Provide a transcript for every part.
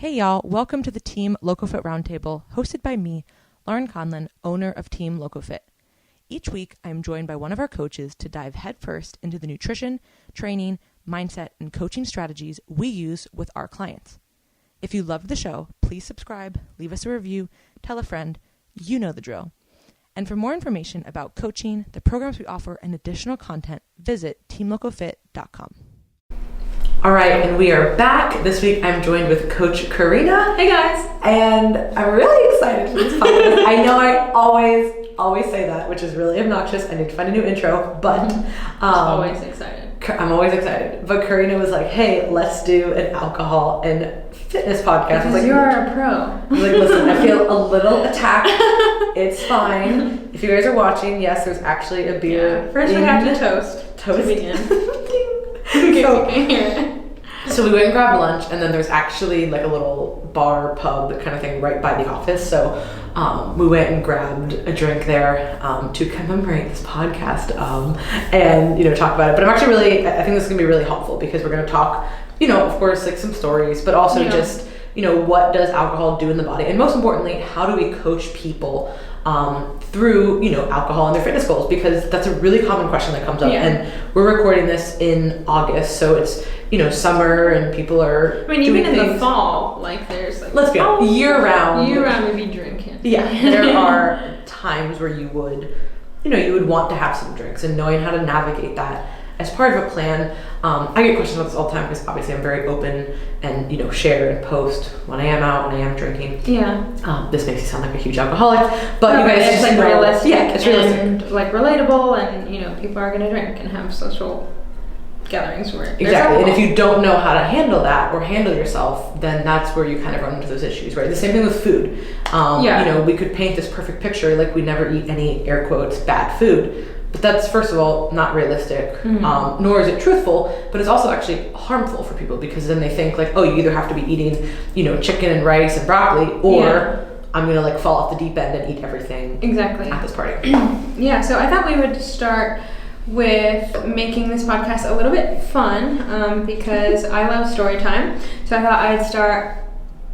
Hey y'all, welcome to the Team LoCoFit Roundtable, hosted by me, Laurin and Karina, owner of Team LoCoFit. Each week, I am joined by one of our coaches to dive headfirst into the nutrition, training, mindset, and coaching strategies we use with our clients. If you loved the show, please subscribe, leave us a review, tell a friend, you know the drill. And for more information about coaching, the programs we offer, and additional content, visit teamlocofit.com. All right, and we are back. This week I'm joined with Coach Karina. Hey guys. And I'm really excited for this podcast. I know I always say that, which is really obnoxious. I need to find a new intro, but Always excited. I'm always excited. But Karina was like, hey, let's do an alcohol and fitness podcast. Because like, you're a pro. I was like, listen, I feel a little attacked. It's fine. If you guys are watching, yes, there's actually a beer. Yeah. First we have to toast. To begin. So we went and grabbed lunch, and then there's actually like a little bar, pub kind of thing right by the office. So we went and grabbed a drink there to commemorate this podcast and, talk about it. But I think this is going to be really helpful because we're going to talk, of course, like some stories, but also just, what does alcohol do in the body? And most importantly, how do we coach people through, alcohol and their fitness goals? Because that's a really common question that comes up. Yeah. And we're recording this in August, so it's, summer and people are even in the fall, there's let's be honest, year round we'd be drinking. Yeah, there are times where you would want to have some drinks, and knowing how to navigate that as part of a plan. I get questions about this all the time because obviously I'm very open and share and post when I am out, when I am drinking. Yeah. This makes you sound like a huge alcoholic, but you guys it's just know, realistic. Yeah, it's realistic and relatable, and people are gonna drink and have social gatherings where exactly. And if you don't know how to handle that or handle yourself, then that's where you kind of run into those issues, right? The same thing with food. We could paint this perfect picture like we never eat any air quotes bad food. But that's, first of all, not realistic, nor is it truthful, but it's also actually harmful for people because then they think you either have to be eating, chicken and rice and broccoli, or I'm going to fall off the deep end and eat everything at this party. Yeah, so I thought we would start with making this podcast a little bit fun because I love story time. So I thought I'd start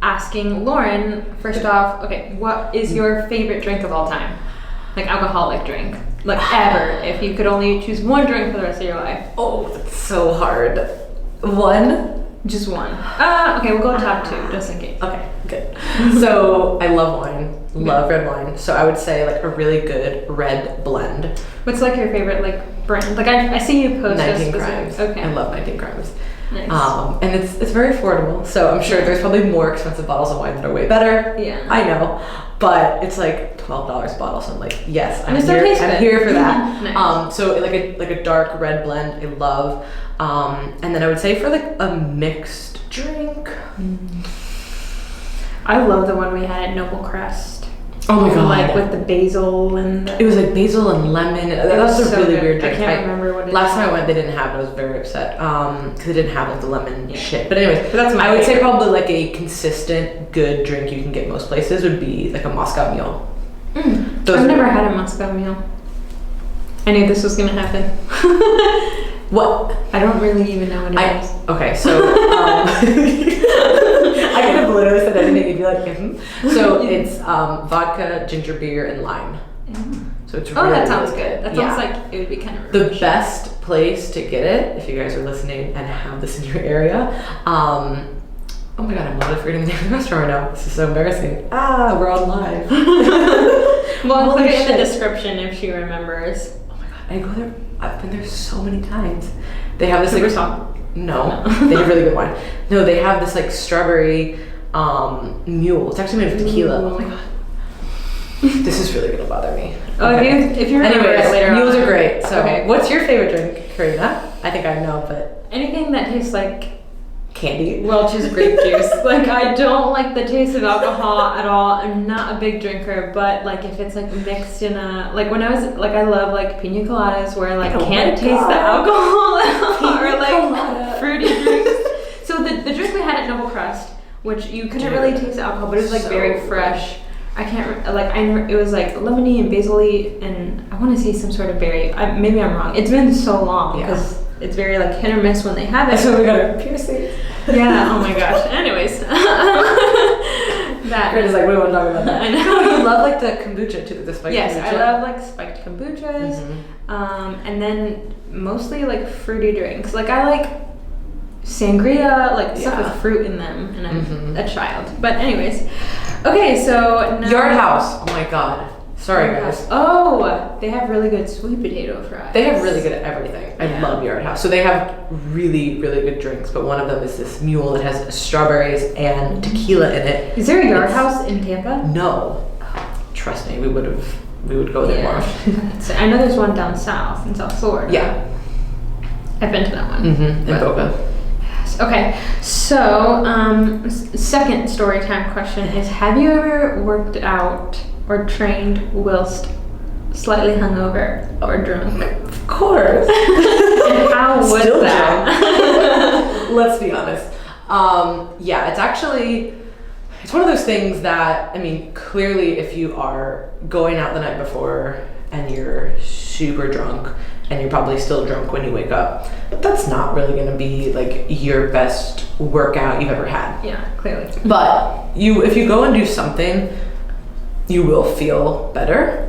asking Laurin, first off, okay, what is your favorite drink of all time? Alcoholic drink. Ever. If you could only choose one drink for the rest of your life. Oh, that's so hard. One? Just one. Okay, we'll go top two, just in case. Okay, good. So, I love wine. Love red wine. So, I would say, a really good red blend. What's, your favorite, brand? I see you post 19 Crimes. Okay. I love 19 Crimes. Nice. And it's very affordable. So, I'm sure there's probably more expensive bottles of wine that are way better. Yeah. I know. But it's $12 a bottle, so I'm yes, I'm here for that. Nice. So a dark red blend, I love. And then I would say for a mixed drink. I love the one we had at Noble Crest. Oh my god! With the basil and it was basil and lemon. That's a really weird drink. I can't remember what it is. Last time I went, they didn't have it. I was very upset because they didn't have the lemon shit. But anyways, that's I would say probably a consistent good drink you can get most places would be a Moscow Mule. I've never had a Moscow Mule. I knew this was gonna happen. What? I don't really even know what it is. Okay, so I could have literally said anything. You'd be like, So it's vodka, ginger beer, and lime. So it's really, that sounds really good. That sounds like it would be kind of the best place to get it, if you guys are listening and have this in your area. Oh my god, I'm literally forgetting the name of the restaurant right now. This is so embarrassing. We're on live. Well, put it in the description if she remembers. Oh my god, I go there. I've been there so many times. They have this No, they have really good wine. No, they have this strawberry mule. It's actually made of tequila. Oh my god. This is really gonna bother me. If you remember it later mules on. are great. So, what's your favorite drink, Karina? I think I know, but anything that tastes like candy. Welch's grape juice. I don't like the taste of alcohol at all. I'm not a big drinker, but if it's mixed in a when I was I love pina coladas where can't taste the alcohol or fruity drinks. So the drink we had at Noble Crest, which you couldn't really taste the alcohol, but it was very fresh. I can't it was lemony and basil-y, and I want to say some sort of berry. Maybe I'm wrong. It's been so long because it's very hit or miss when they have it. So we got a piercing. Yeah. Oh my gosh. Anyways. That Karina's like, we don't want to talk about that. I know. You love like the kombucha too, the spiked Yes, kombucha. I love like spiked kombuchas, and then mostly like fruity drinks. Like I like sangria, like stuff with fruit in them, and I'm a child. But anyways, okay, so now Yard House. Oh my god. Sorry guys. Oh, they have really good sweet potato fries. They have really good at everything. I love Yard House. So they have really, really good drinks, but one of them is this mule that has strawberries and tequila in it. Is there a Yard House in Tampa? No. Trust me, we would go there more. I know there's one down south in South Florida. Yeah. I've been to that one. In Boca. Okay, so second story time question is: have you ever worked out or trained whilst slightly hungover or drunk? Of course. And how was Still that? drunk. Let's be honest. Yeah, it's one of those things that, I mean, clearly if you are going out the night before and you're super drunk and you're probably still drunk when you wake up, that's not really going to be like your best workout you've ever had. Yeah, clearly. But if you go and do something, you will feel better.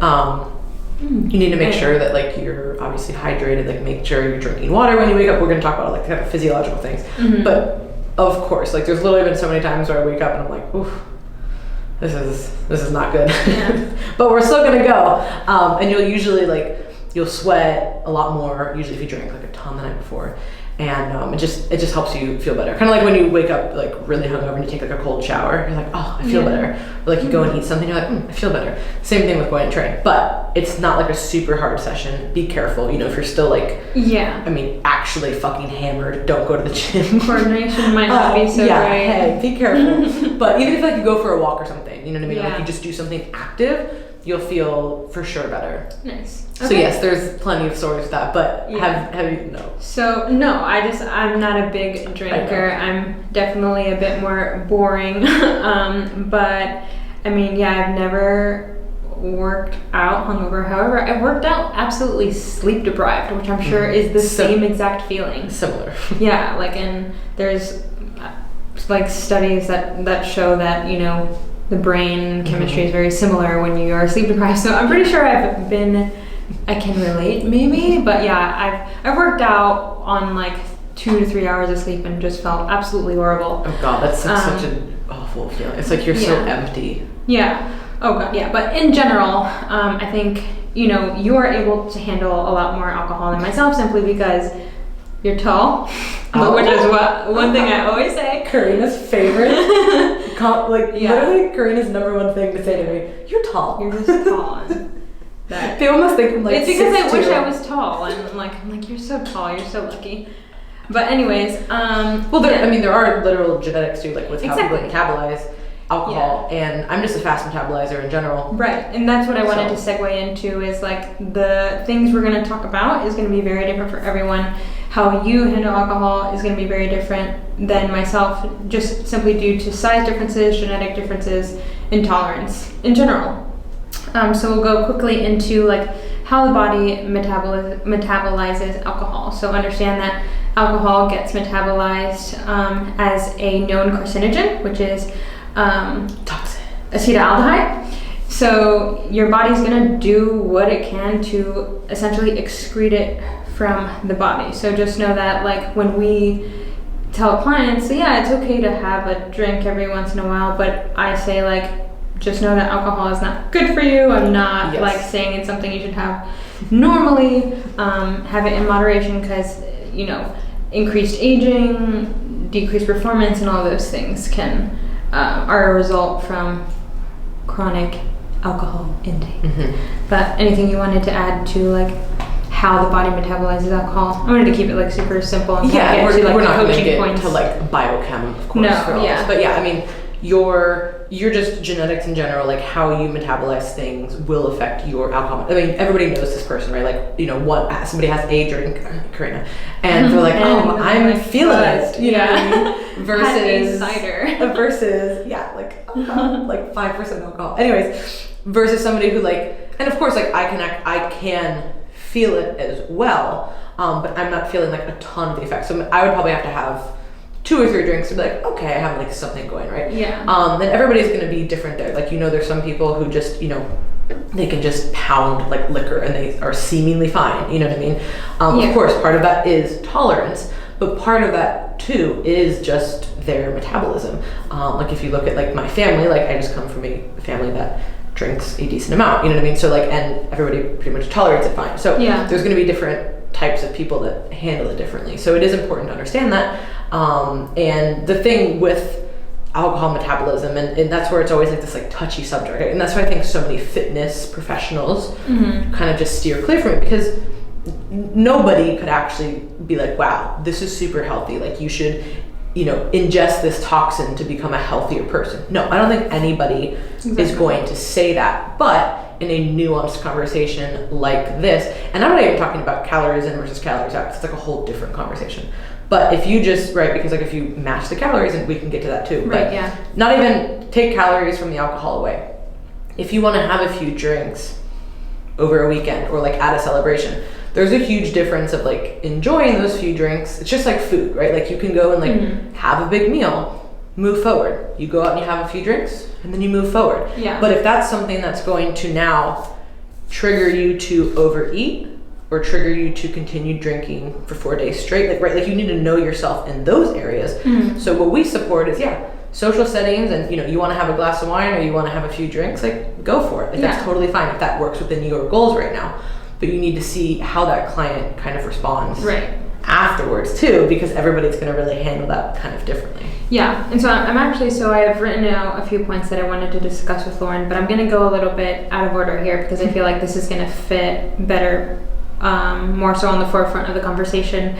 You need to make sure that like you're obviously hydrated, like make sure you're drinking water when you wake up. We're going to talk about like kind of physiological things. But of course, like there's literally been so many times where I wake up and I'm like, oof, this is not good. Yeah. But we're still gonna go. And you'll sweat a lot more usually if you drink like a ton the night before. And it just helps you feel better. Kind of like when you wake up like really hungover and you take like a cold shower, you're like, oh, I feel better. Or like you go and eat something, you're like, I feel better. Same thing with going and train, but it's not like a super hard session. Be careful, if you're still like, actually fucking hammered, don't go to the gym. Coordination might not be so great. Hey, be careful. But even if like you go for a walk or something, you know what I mean? Yeah. Like you just do something active, you'll feel for sure better. Nice. So yes, there's plenty of stories of that, but have you no? So no, I'm not a big drinker. I'm definitely a bit more boring. But I mean, I've never worked out hungover. However, I've worked out absolutely sleep deprived, which I'm sure is the same exact feeling. Similar. Yeah, like, and there's like studies that show that the brain chemistry is very similar when you are sleep deprived. So I'm pretty sure I can relate maybe, but I've worked out on like 2 to 3 hours of sleep and just felt absolutely horrible. Oh god, that's such an awful feeling. It's like you're so empty. Yeah. Oh god, yeah. But in general, I think you are able to handle a lot more alcohol than myself simply because you're tall, which is one thing I always say. Karina's favorite, literally Karina's number one thing to say to me. You're tall. You're just tall. People must think I'm like. It's because 6'2". I wish I was tall, and I'm like you're so tall, you're so lucky. But anyways, there are literal genetics too, like with how people metabolize alcohol, and I'm just a fast metabolizer in general. Right, and that's what I wanted to segue into is like the things we're going to talk about is going to be very different for everyone. How you handle alcohol is going to be very different than myself, just simply due to size differences, genetic differences, and tolerance in general. So we'll go quickly into like how the body metabolizes alcohol. So understand that alcohol gets metabolized as a known carcinogen, which is toxic acetaldehyde. So your body's gonna do what it can to essentially excrete it from the body. So just know that like when we tell clients, it's okay to have a drink every once in a while, but I say like, just know that alcohol is not good for you. I'm not like saying it's something you should have normally. Have it in moderation because, increased aging, decreased performance, and all those things are a result from chronic alcohol intake. But anything you wanted to add to like how the body metabolizes alcohol? I wanted to keep it like super simple and we're not going to get to like biochem, of course. No, but I mean, your just genetics in general, like how you metabolize things will affect your alcohol. I mean, everybody knows this person, right? Like, somebody has a drink, Karina, and they're like, I'm feeling it, you know what I mean? Versus cider. Like 5% alcohol. Anyways, versus somebody who like, and of course, like I can feel it as well, but I'm not feeling like a ton of the effects. So I would probably have to have 2 or 3 drinks to be like, okay, I have like something going, right? Yeah. Then everybody's going to be different there. Like, there's some people who just, they can just pound like liquor and they are seemingly fine. You know what I mean? Of course, part of that is tolerance, but part of that too is just their metabolism. Like if you look at like my family, like I just come from a family that drinks a decent amount, you know what I mean? So like, and everybody pretty much tolerates it fine. So there's going to be different types of people that handle it differently. So it is important to understand that. And the thing with alcohol metabolism, and that's where it's always like this like touchy subject, right? And that's why I think so many fitness professionals kind of just steer clear from it, because nobody could actually be like, wow, this is super healthy, like you should ingest this toxin to become a healthier person. No, I don't think anybody is going to say that, but in a nuanced conversation like this, and I'm not even talking about calories in versus calories out, it's like a whole different conversation. But if you just, right, because like if you match the calories, and we can get to that too, right, but not even take calories from the alcohol away. If you want to have a few drinks over a weekend or like at a celebration, there's a huge difference of like enjoying those few drinks. It's just like food, right? Like you can go and like have a big meal, move forward. You go out and you have a few drinks and then you move forward. Yeah. But if that's something that's going to now trigger you to overeat or trigger you to continue drinking for 4 days straight, like, right, like you need to know yourself in those areas. So what we support is, social settings, and you want to have a glass of wine or you want to have a few drinks, like go for it. Like that's totally fine if that works within your goals right now. But you need to see how that client kind of responds afterwards too, because everybody's going to really handle that kind of differently. Yeah, and so I've written out a few points that I wanted to discuss with Lauren, but I'm going to go a little bit out of order here because I feel like this is going to fit better, more so on the forefront of the conversation.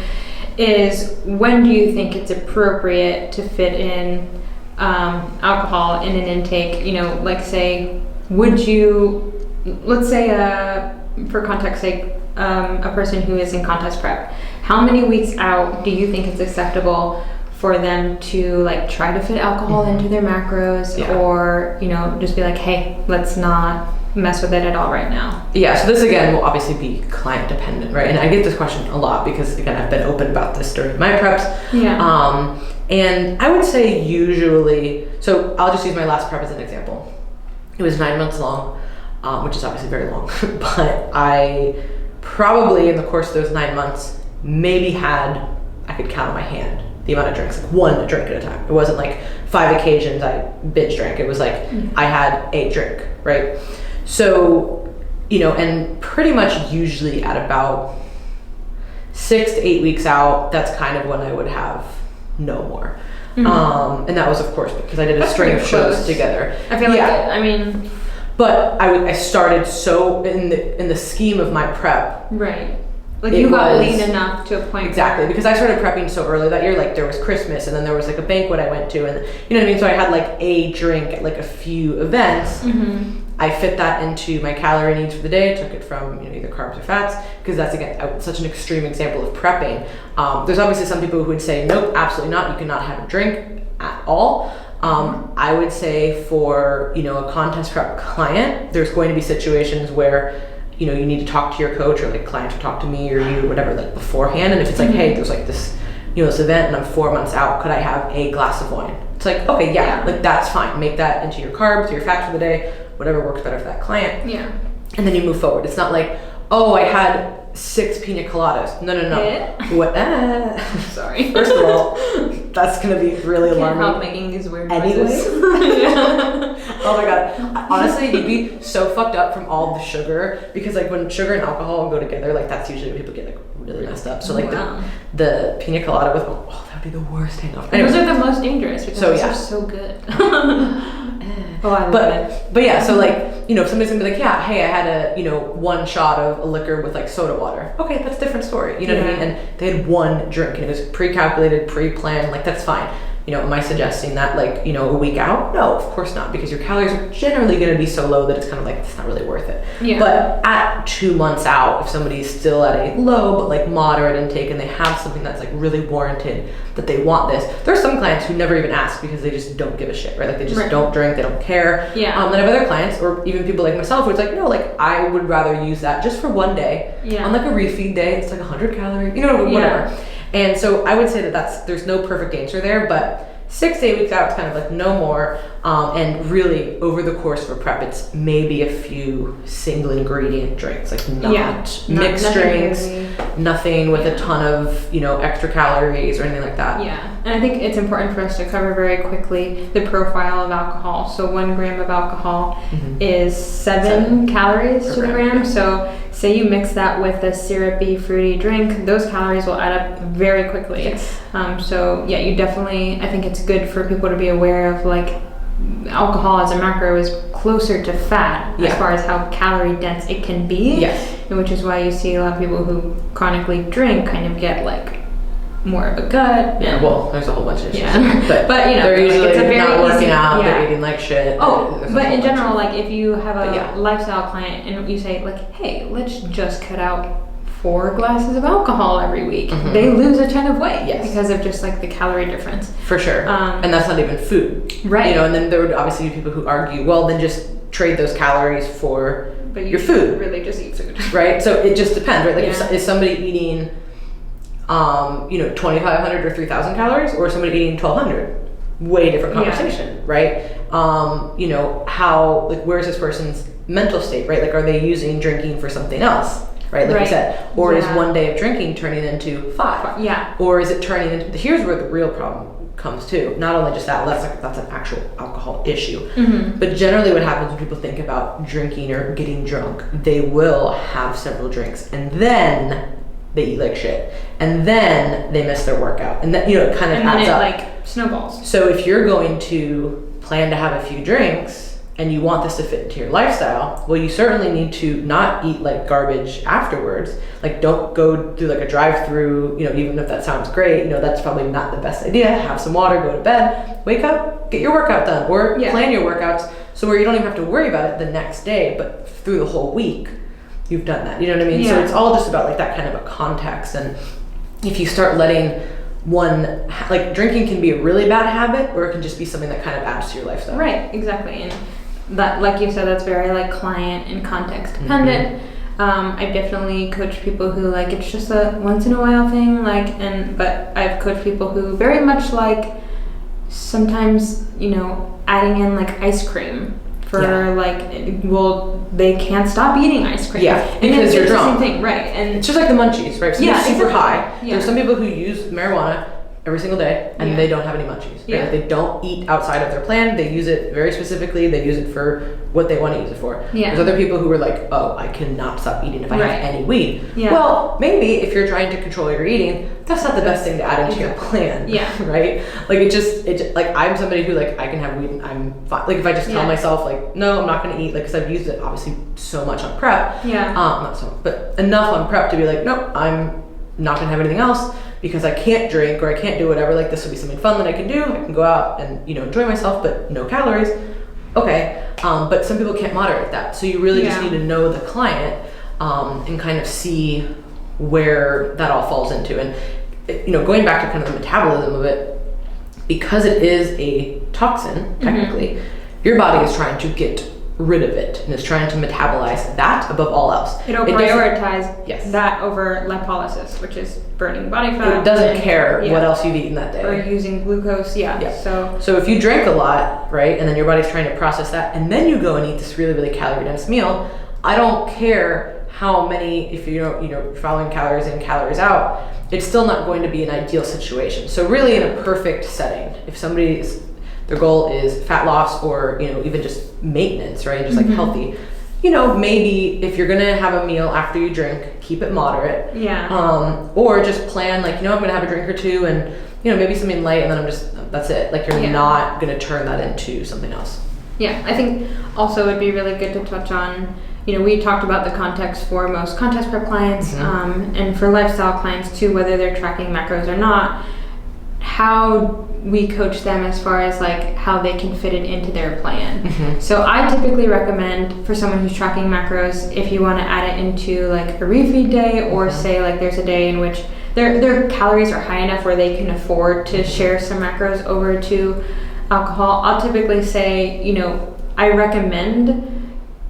Is when do you think it's appropriate to fit in alcohol in an intake? Like say, let's say for context sake, a person who is in contest prep, how many weeks out do you think it's acceptable for them to like try to fit alcohol into their macros, or just be like, hey, let's not mess with it at all right now? So this again will obviously be client dependent, right? And I get this question a lot because again I've been open about this during my preps. And I would say usually, so I'll just use my last prep as an example. It was 9 months long, which is obviously very long, but I probably in the course of those 9 months maybe I could count on my hand the amount of drinks, like 1 drink at a time. It wasn't like 5 occasions I binge drank. It was like I had a drink, right? So, and pretty much usually at about 6 to 8 weeks out, that's kind of when I would have no more. And that was of course because I did a string of shows together. I feel like but I started so in the scheme of my prep. Right. Like you got lean enough to a point. Exactly, because I started prepping so early that year. Like there was Christmas, and then there was like a banquet I went to, and you know what I mean. So I had like a drink at like a few events. I fit that into my calorie needs for the day. Took it from either carbs or fats, because that's again such an extreme example of prepping. There's obviously some people who would say, nope, absolutely not. You cannot have a drink at all. I would say for a contest prep client, there's going to be situations where you need to talk to your coach, or like clients will talk to me or you, whatever, like beforehand. And if it's like, hey, there's like this, this event and I'm 4 months out, could I have a glass of wine? It's like, okay, like that's fine. Make that into your carbs, your fats for the day, whatever works better for that client. Yeah. And then you move forward. It's not like, oh, I had 6 pina coladas. No. What? Sorry. First of all, that's gonna be really alarming. Can't help making these weird noises. Oh my god. Honestly, you'd be so fucked up from all the sugar, because like when sugar and alcohol go together, like that's usually when people get like really messed up. So like the pina colada with that'd be the worst hangover. Those are the most dangerous because those are so good. I love it. But yeah, so like, if somebody's gonna be like, yeah, hey, I had a, 1 shot of a liquor with like soda water. Okay, that's a different story. You know what I mean? And they had 1 drink and it was pre-calculated, pre-planned, like that's fine. Am I suggesting that like, a week out? No, of course not, because your calories are generally going to be so low that it's kind of like, it's not really worth it. Yeah. But at 2 months out, if somebody's still at a low but like moderate intake and they have something that's like really warranted, that they want this. There's some clients who never even ask because they just don't give a shit, right? Like they just don't drink, they don't care. Yeah. Then I have other clients, or even people like myself, who it's like, no, like I would rather use that just for 1 day. Yeah. On like a refeed day, it's like 100 calories, whatever. And so I would say that there's no perfect answer there, but 6 to 8 weeks out, it's kind of like no more. And really, over the course of a prep, it's maybe a few single ingredient drinks, like not mixed drinks, nothing with a ton of, extra calories or anything like that. Yeah, and I think it's important for us to cover very quickly the profile of alcohol. So 1 gram of alcohol is 7 calories to the gram. So say you mix that with a syrupy, fruity drink, those calories will add up very quickly. Yes. So yeah, you definitely, I think it's good for people to be aware of like alcohol as a macro is closer to fat as far as how calorie dense it can be. Yes. Which is why you see a lot of people who chronically drink kind of get like more of a gut. Yeah, well, there's a whole bunch of issues. Yeah. But they're usually not working out, they're eating like shit. Oh, but in general, like if you have a lifestyle client and you say like, hey, let's just cut out 4 glasses of alcohol every week, they lose a ton of weight because of just like the calorie difference. For sure. And that's not even food. Right. And then there would obviously be people who argue, well, then just trade those calories for your food. Really just eat food. Right? So it just depends, right? Like is somebody eating 2,500 or 3,000 calories, or somebody eating 1,200? Way different conversation, right? How, like, where's this person's mental state, right? Like, are they using drinking for something else, right? Like you said, or is 1 day of drinking turning into 5? Yeah. Or is it turning into, here's where the real problem comes to. Not only just that, that's an actual alcohol issue, but generally what happens when people think about drinking or getting drunk, they will have several drinks and then they eat like shit, and then they miss their workout, and then it kind of adds up. Like snowballs. So if you're going to plan to have a few drinks and you want this to fit into your lifestyle, well, you certainly need to not eat like garbage afterwards. Like, don't go do like a drive-through. Even if that sounds great, that's probably not the best idea. Have some water, go to bed, wake up, get your workout done, or plan your workouts so where you don't even have to worry about it the next day, but through the whole week you've done that. You know what I mean? So it's all just about like that kind of a context. And if you start letting like drinking can be a really bad habit, or it can just be something that kind of adds to your lifestyle. Right, exactly. And that, like you said, that's very like client and context dependent. I've definitely coached people who like it's just a once in a while thing, but I've coached people who very much like sometimes, adding in like ice cream for they can't stop eating ice cream. Yeah, because you're drunk. The same thing, right? And it's just like the munchies, right? So they're super high. Yeah. There's some people who use marijuana every single day and they don't have any munchies. Right? Yeah. Like, they don't eat outside of their plan. They use it very specifically. They use it for what they want to use it for. Yeah. There's other people who are like, oh, I cannot stop eating if I have any weed. Yeah. Well, maybe if you're trying to control your eating, that's not the best thing to add into your plan. Yeah. Right? Like it just like I'm somebody who like I can have weed and I'm fine. Like if I just tell myself like, no, I'm not going to eat, like because I've used it obviously so much on prep. Yeah. Not so much, but enough on prep to be like, nope, I'm not going to have anything else because I can't drink or I can't do whatever. Like this will be something fun that I can do. I can go out and enjoy myself, but no calories. Okay. But some people can't moderate that. So you really just need to know the client and kind of see where that all falls into. And going back to kind of the metabolism of it, because it is a toxin, technically, your body is trying to get rid of it and is trying to metabolize that above all else. It'll prioritize that over lipolysis, which is burning body fat. It doesn't care what else you've eaten that day. Or using glucose, So if you drink a lot, right, and then your body's trying to process that, and then you go and eat this really, really calorie-dense meal, I don't care how many, if you're following calories in, calories out, it's still not going to be an ideal situation. So really in a perfect setting, if their goal is fat loss or, even just maintenance, right? Just like healthy, maybe if you're going to have a meal after you drink, keep it moderate. Yeah. Or just plan like, I'm going to have a drink or two and, maybe something light and then that's it. Like you're not going to turn that into something else. Yeah. I think also it'd be really good to touch on, we talked about the context for most contest prep clients, and for lifestyle clients too, whether they're tracking macros or not, how we coach them as far as like how they can fit it into their plan. So I typically recommend for someone who's tracking macros, if you want to add it into like a refeed day, or say like there's a day in which their calories are high enough where they can afford to share some macros over to alcohol, I'll typically say, I recommend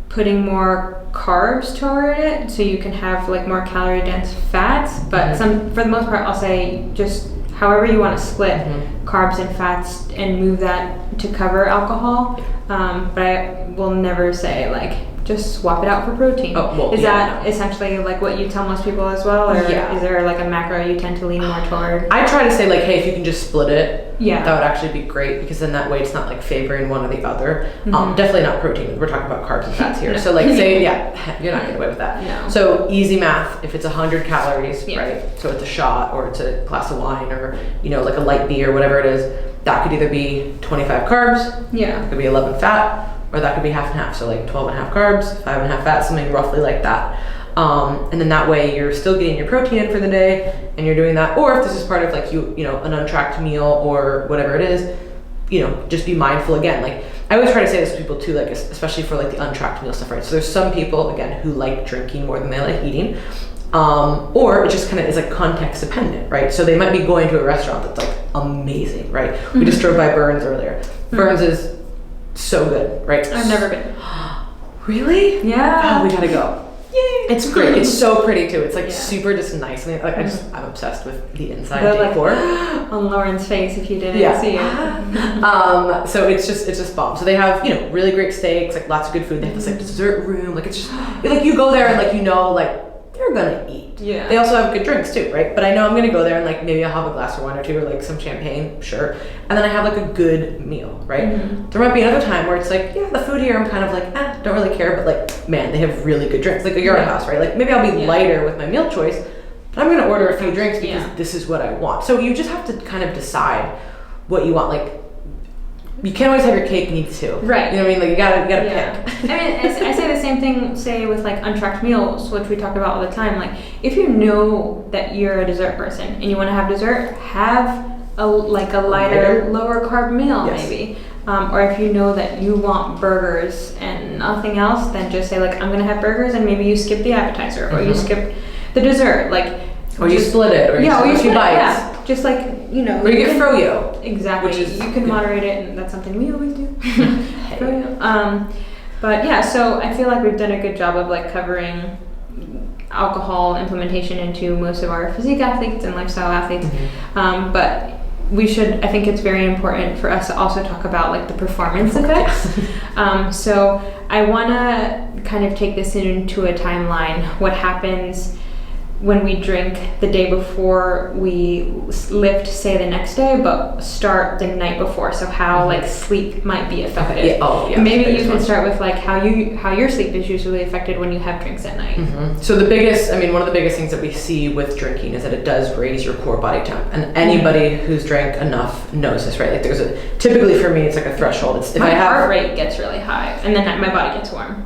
putting more carbs toward it so you can have like more calorie dense fats, but for the most part I'll say just however you want to split carbs and fats and move that to cover alcohol, but I will never say like just swap it out for protein. Is that essentially like what you tell most people as well, or is there like a macro you tend to lean more toward? I try to say like, hey, if you can just split it, that would actually be great, because then that way it's not like favoring one or the other. Definitely not protein. We're talking about carbs and fats here. So like say, you're not getting away with that. No. So easy math, if it's 100 calories, right? So it's a shot or it's a glass of wine or, you know, like a light beer, whatever it is, that could either be 25 carbs, it could be 11 fat, or that could be half and half. So like 12 and a half carbs, 5 and a half fat, something roughly like that. And then that way you're still getting your protein in for the day and you're doing that. Or if this is part of like you know, an untracked meal or whatever it is, you know, just be mindful again. Like I always try to say this to people too, like especially for like the untracked meal stuff, right? So there's some people again who like drinking more than they like eating. Or it just kind of is like context dependent, right? So they might be going to a restaurant that's like amazing, right? We just drove by Burns earlier. Burns is so good, right? I've never been. Really? Yeah. Oh, we gotta go. Yay. It's great. It's so pretty too. It's like super just nice. And like I'm obsessed with the inside decor. Like, on Lauren's face if you didn't see it. So it's just bomb. So they have, you know, really great steaks, like lots of good food. They have this like dessert room. Like it's just like you go there and like, you know, like you're gonna eat. They also have good drinks too, right? But I know I'm gonna go there and like maybe I'll have a glass of wine or two or like some champagne, sure. And then I have like a good meal, right? There might be another time where it's like, the food here I'm kind of like, don't really care, but like, man, they have really good drinks. Like a Yard House, right? Like maybe I'll be lighter with my meal choice, but I'm gonna order a few drinks because this is what I want. So you just have to kind of decide what you want. Like you can't always have your cake and eat it too. Right. You know what I mean? Like you gotta pick. I mean, I say the same thing, say with like untracked meals, which we talk about all the time. Like if you know that you're a dessert person and you want to have dessert, have a lighter, lower carb meal maybe. Or if you know that you want burgers and nothing else, then just say like, I'm gonna have burgers, and maybe you skip the appetizer or you skip the dessert. Like, or you split it, or you split a few bites. Just like, you know. Or you get froyo. Exactly. You can moderate it, and that's something we always do. Froyo. But yeah, so I feel like we've done a good job of like covering alcohol implementation into most of our physique athletes and lifestyle athletes. But I think it's very important for us to also talk about like the performance effects. So I want to kind of take this into a timeline. What happens when we drink the day before we lift, say the next day, but start the night before. So how like sleep might be affected. Maybe you can start with like how your sleep is usually affected when you have drinks at night. So one of the biggest things that we see with drinking is that it does raise your core body temp. And anybody who's drank enough knows this, right? Like typically for me, it's like a threshold. It's if my I have heart rate gets really high and then my body gets warm.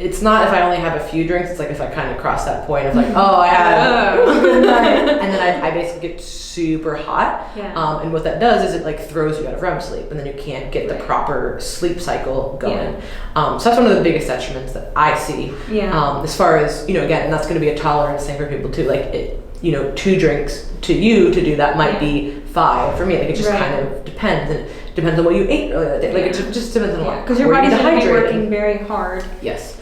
It's not if I only have a few drinks, it's like if I kind of cross that point of like, I had a good night. And then I basically get super hot. And what that does is it like throws you out of REM sleep, and then you can't get the proper sleep cycle going. So that's one of the biggest detriments that I see. As far as, you know, again, and that's going to be a tolerance thing for people too. Like, 2 drinks to you to do that might be 5 for me. Like it just kind of depends. And it depends on what you ate earlier that day. Like it just depends on what. Because your body's going to be working very hard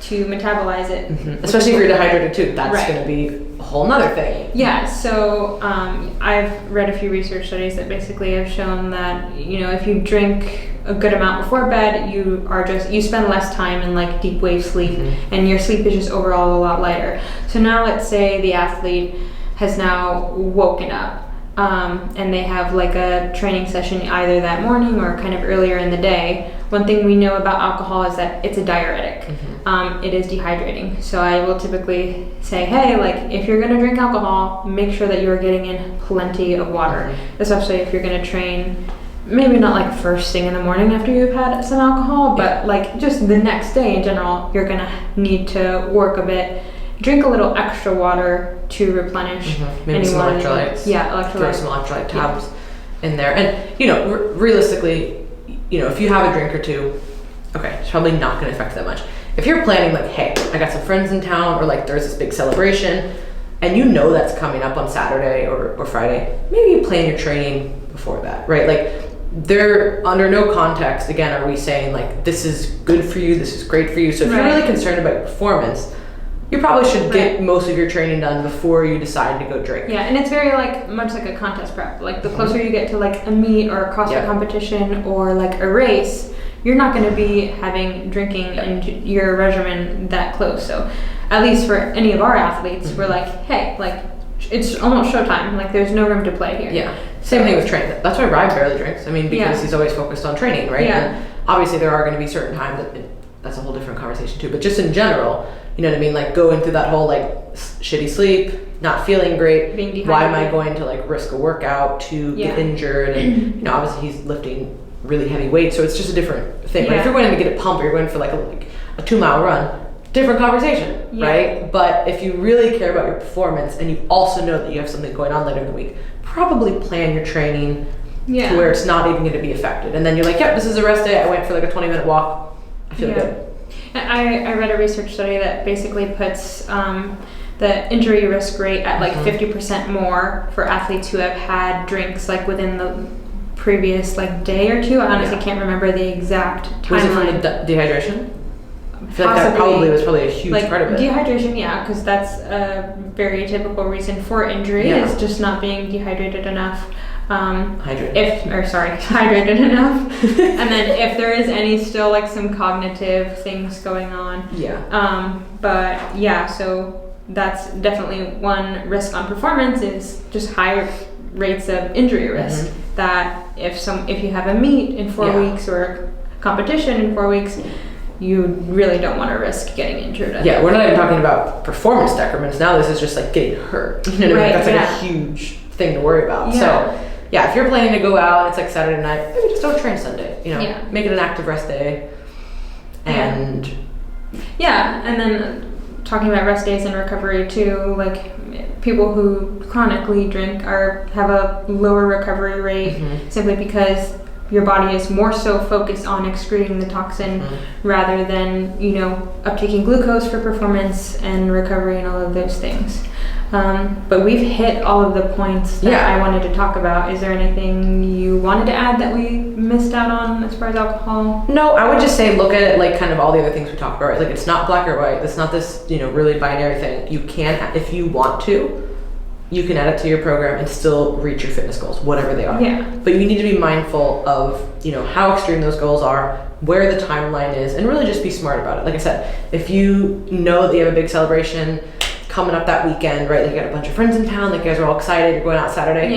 to metabolize it. Especially if you're dehydrated too. That's going to be a whole nother thing. So I've read a few research studies that basically have shown that, you know, if you drink a good amount before bed, you spend less time in like deep wave sleep, and your sleep is just overall a lot lighter. So now let's say the athlete has now woken up and they have like a training session either that morning or kind of earlier in the day. One thing we know about alcohol is that it's a diuretic. It is dehydrating. So I will typically say, hey, like if you're going to drink alcohol, make sure that you're getting in plenty of water, especially if you're going to train. Maybe not like first thing in the morning after you've had some alcohol, but like just the next day in general, you're going to need to work a bit. Drink a little extra water to replenish. Maybe some electrolytes. Throw some electrolyte tabs in there. And, you know, realistically, you know, if you have a drink or two, it's probably not going to affect that much. If you're planning like, hey, I got some friends in town, or like there's this big celebration, and you know that's coming up on Saturday or Friday, maybe you plan your training before that, right? Like they're under no context, again, are we saying like, this is good for you, this is great for you. So if you're really concerned about your performance, you probably should get most of your training done before you decide to go drink. Yeah, and it's very like much like a contest prep. Like the closer you get to like a meet or a CrossFit competition or like a race, you're not going to be having drinking in your regimen that close. So at least for any of our athletes, we're like, hey, like it's almost showtime. Like there's no room to play here. Yeah. Same thing with training. That's why Ryan barely drinks. I mean, because he's always focused on training, right? Yeah. And obviously there are going to be certain times that's a whole different conversation too. But just in general, you know what I mean? Like going through that whole like shitty sleep, not feeling great. Being dehydrated. Why am I going to like risk a workout to get injured? And you know, obviously he's lifting really heavy weight, so it's just a different thing. But if you're going to get a pump or you're going for like a 2-mile run, different conversation, right? But if you really care about your performance and you also know that you have something going on later in the week, probably plan your training to where it's not even going to be affected. And then you're like, yep, this is a rest day. I went for like a 20-minute walk. I feel good. I read a research study that basically puts the injury risk rate at like 50% more for athletes who have had drinks like within the previous like day or two. I honestly can't remember the exact timeline. Was it from the dehydration? I feel like that probably was a huge part of it. Dehydration, because that's a very typical reason for injury is just not being dehydrated enough. Hydrated enough. And then if there is any still like some cognitive things going on. So that's definitely one risk on performance is just higher rates of injury risk. That if you have a meet in 4 weeks or a competition in 4 weeks, you really don't want to risk getting injured. We're not even talking about performance decrements. Now this is just like getting hurt. You know what I mean? That's like a huge thing to worry about. So if you're planning to go out, it's like Saturday night, maybe just don't train Sunday. You know, make it an active rest day. And and then talking about rest days and recovery too, like people who chronically drink have a lower recovery rate simply because your body is more so focused on excreting the toxin rather than, you know, uptaking glucose for performance and recovery and all of those things. But we've hit all of the points that I wanted to talk about. Is there anything you wanted to add that we missed out on as far as alcohol? No, I would just say look at it like kind of all the other things we talked about, right? Like it's not black or white. It's not this, you know, really binary thing. You can, if you want to, you can add it to your program and still reach your fitness goals, whatever they are. But you need to be mindful of, you know, how extreme those goals are, where the timeline is, and really just be smart about it. Like I said, if you know that you have a big celebration coming up that weekend, right? Like you got a bunch of friends in town, like you guys are all excited, you're going out Saturday.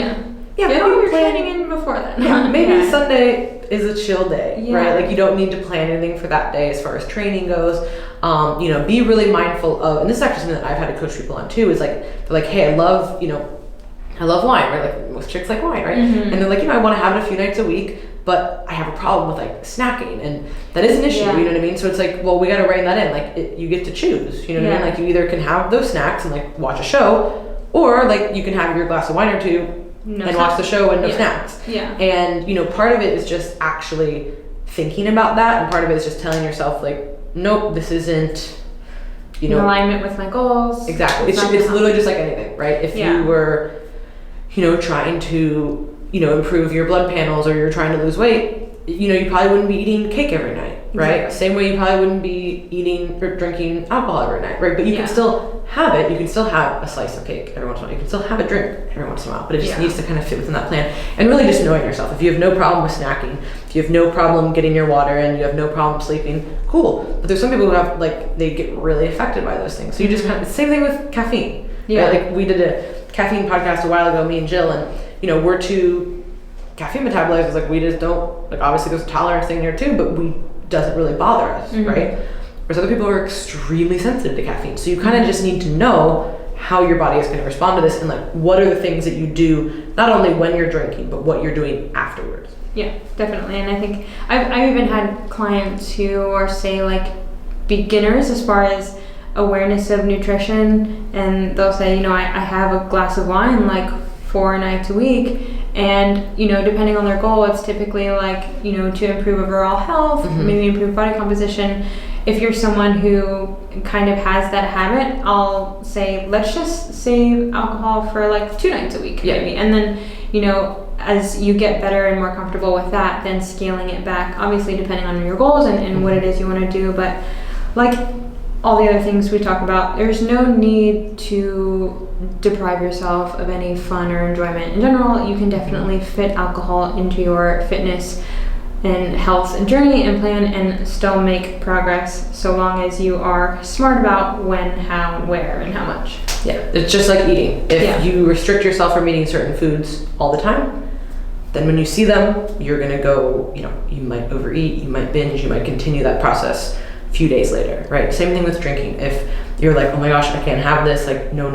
Maybe you're planning in before then. Maybe Sunday is a chill day, right? Like you don't need to plan anything for that day as far as training goes. You know, be really mindful of, and this is actually something that I've had to coach people on too, is like, they're like, hey, I love wine, right? Like most chicks like wine, right? And they're like, you know, I want to have it a few nights a week, but I have a problem with like snacking, and that is an issue, you know what I mean? So it's like, well, we got to rein that in. Like you get to choose, you know what I mean? Like you either can have those snacks and like watch a show, or like you can have your glass of wine or two and watch the show and no snacks. And, you know, part of it is just actually thinking about that, and part of it is just telling yourself like, nope, this isn't, you know, in alignment with my goals. Exactly. It's literally just like anything, right? If you were, you know, trying to, you know, improve your blood panels, or you're trying to lose weight, you know, you probably wouldn't be eating cake every night, right? Same way you probably wouldn't be eating or drinking alcohol every night, right? But you can still have it. You can still have a slice of cake every once in a while. You can still have a drink every once in a while, but it just needs to kind of fit within that plan. And really just knowing yourself. If you have no problem with snacking, if you have no problem getting your water in, you have no problem sleeping, cool. But there's some people who have, like, they get really affected by those things. So you just kind of, same thing with caffeine. Right? Like we did a caffeine podcast a while ago, me and Jill, and, you know, we're two caffeine metabolizers. Like we just don't, like obviously there's a tolerance thing there too, but we doesn't really bother us, right? Whereas other people are extremely sensitive to caffeine. So you kind of just need to know how your body is going to respond to this, and like what are the things that you do, not only when you're drinking, but what you're doing afterwards. Yeah, definitely. And I think I've even had clients who are, say, like beginners as far as awareness of nutrition, and they'll say, you know, I have a glass of wine like 4 nights a week, and, you know, depending on their goal, it's typically like, you know, to improve overall health, maybe improve body composition. If you're someone who kind of has that habit, I'll say, let's just save alcohol for like 2 nights a week, maybe. And then, you know, as you get better and more comfortable with that, then scaling it back, obviously depending on your goals and what it is you want to do. But like all the other things we talk about, there's no need to deprive yourself of any fun or enjoyment. In general, you can definitely fit alcohol into your fitness and health and journey and plan and still make progress, so long as you are smart about when, how, and where, and how much. Yeah, it's just like eating. If you restrict yourself from eating certain foods all the time, then when you see them, you're gonna go, you might overeat, you might binge, you might continue that process a few days later, right? Same thing with drinking. If you're like, oh my gosh, I can't have this, like, no,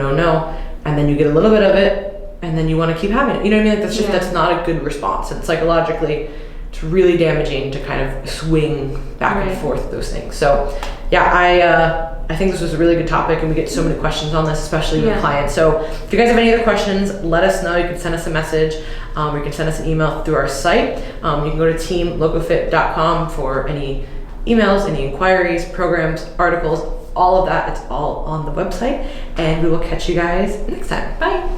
and then you get a little bit of it, and then you wanna keep having it. You know what I mean? Like, that's not a good response. And psychologically, it's really damaging to kind of swing back and forth those things. So yeah, I think this was a really good topic, and we get so many questions on this, especially with clients. So if you guys have any other questions, let us know. You can send us a message, or you can send us an email through our site. You can go to teamlocofit.com for any emails, any inquiries, programs, articles, all of that. It's all on the website, and we will catch you guys next time. Bye.